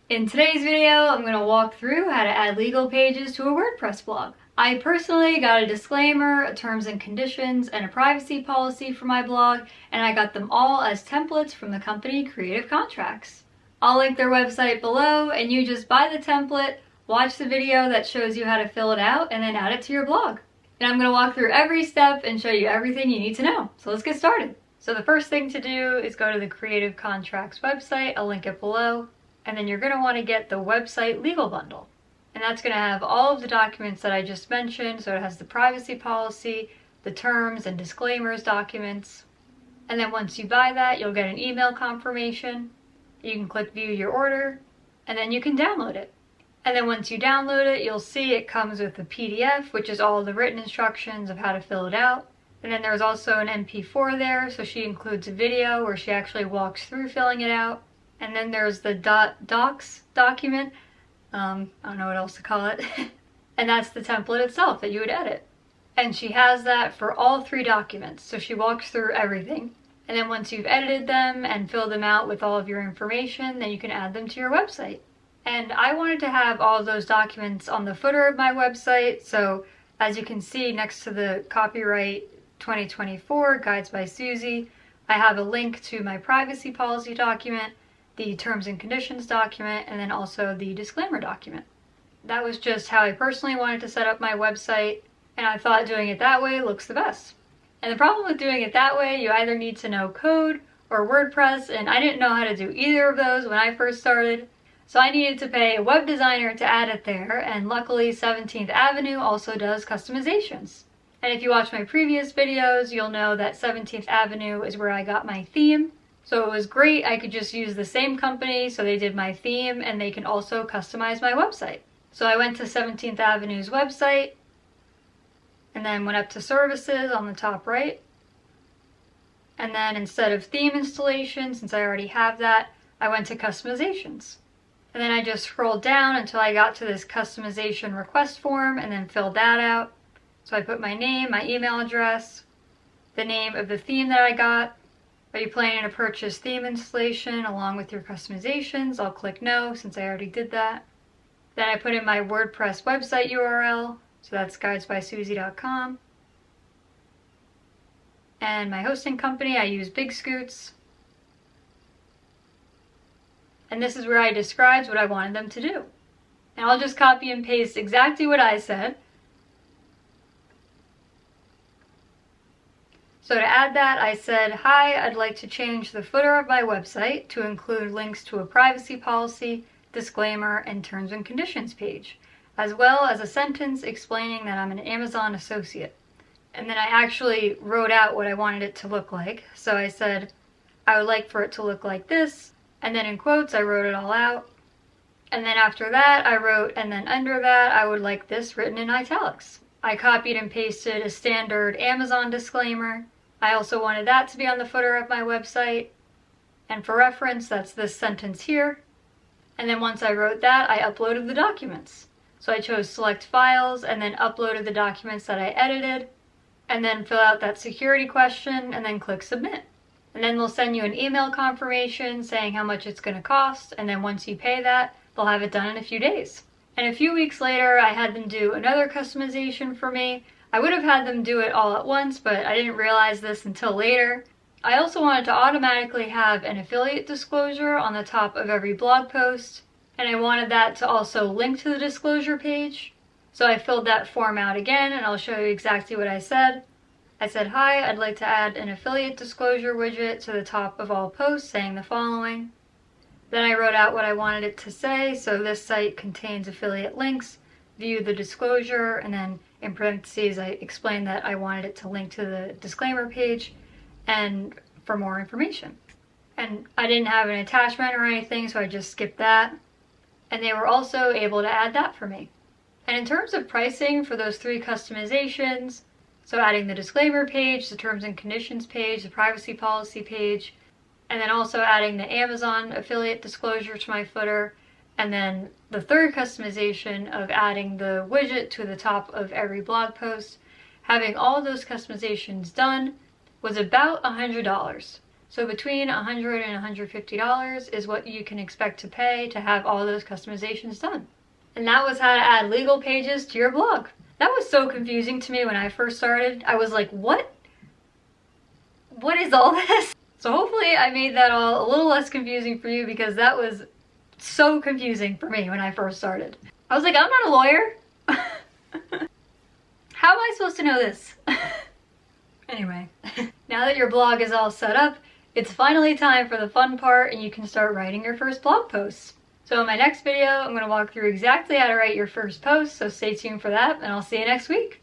In today's video, I'm going to walk through how to add legal pages to a WordPress blog. I personally got a disclaimer, a terms and conditions, and a privacy policy for my blog, and I got them all as templates from the company Creative Contracts. I'll link their website below, and you just buy the template, watch the video that shows you how to fill it out, and then add it to your blog. And I'm going to walk through every step and show you everything you need to know. So let's get started. So the first thing to do is go to the Creative Contracts website. I'll link it below. And then you're going to want to get the website legal bundle. And that's going to have all of the documents that I just mentioned. So it has the privacy policy, the terms and disclaimers documents. And then once you buy that, you'll get an email confirmation. You can click view your order, and then you can download it. And then once you download it, you'll see it comes with a PDF, which is all the written instructions of how to fill it out. And then there's also an MP4 there, so she includes a video where she actually walks through filling it out. And then there's the docs document, I don't know what else to call it, and that's the template itself that you would edit. And she has that for all three documents, so she walks through everything. And then once you've edited them and filled them out with all of your information, then you can add them to your website. And I wanted to have all of those documents on the footer of my website, so as you can see next to the copyright 2024 Guides by Suzy, I have a link to my privacy policy document, the terms and conditions document, and then also the disclaimer document. That was just how I personally wanted to set up my website, and I thought doing it that way looks the best. And the problem with doing it that way, you either need to know code or WordPress, and I didn't know how to do either of those when I first started. So I needed to pay a web designer to add it there, and luckily 17th Avenue also does customizations. And if you watch my previous videos, you'll know that 17th Avenue is where I got my theme. So it was great, I could just use the same company, so they did my theme, and they can also customize my website. So I went to 17th Avenue's website, and then went up to services on the top right. And then instead of theme installation, since I already have that, I went to customizations. And then I just scrolled down until I got to this customization request form, and then filled that out. So I put my name, my email address, the name of the theme that I got. Are you planning to purchase theme installation along with your customizations? I'll click no since I already did that. Then I put in my WordPress website URL, so that's guidesbysuzy.com. And my hosting company, I use Big Scoots. And this is where I described what I wanted them to do. And I'll just copy and paste exactly what I said. So to add that, I said, hi, I'd like to change the footer of my website to include links to a privacy policy, disclaimer, and terms and conditions page, as well as a sentence explaining that I'm an Amazon associate. And then I actually wrote out what I wanted it to look like. So I said, I would like for it to look like this, and then in quotes, I wrote it all out. And then after that, I wrote, and then under that, I would like this written in italics. I copied and pasted a standard Amazon disclaimer. I also wanted that to be on the footer of my website. And for reference, that's this sentence here. And then once I wrote that, I uploaded the documents. So I chose select files and then uploaded the documents that I edited, and then fill out that security question and then click submit. And then they'll send you an email confirmation saying how much it's going to cost, and then once you pay that, they'll have it done in a few days. And a few weeks later, I had them do another customization for me. I would have had them do it all at once, but I didn't realize this until later. I also wanted to automatically have an affiliate disclosure on the top of every blog post, and I wanted that to also link to the disclosure page. So I filled that form out again, and I'll show you exactly what I said. I said, hi, I'd like to add an affiliate disclosure widget to the top of all posts saying the following. Then I wrote out what I wanted it to say, so this site contains affiliate links, view the disclosure, and then in parentheses I explained that I wanted it to link to the disclaimer page and for more information. And I didn't have an attachment or anything, so I just skipped that. And they were also able to add that for me. And in terms of pricing for those three customizations, so adding the disclaimer page, the terms and conditions page, the privacy policy page, and then also adding the Amazon affiliate disclosure to my footer, and then the third customization of adding the widget to the top of every blog post, having all those customizations done was about $100. So between $100 and $150 is what you can expect to pay to have all those customizations done. And that was how to add legal pages to your blog. That was so confusing to me when I first started. I was like, what? What is all this? So hopefully I made that all a little less confusing for you, because that was so confusing for me when I first started. I was like, I'm not a lawyer. How am I supposed to know this? Anyway, now that your blog is all set up, it's finally time for the fun part, and you can start writing your first blog posts. So in my next video, I'm going to walk through exactly how to write your first post, so stay tuned for that, and I'll see you next week.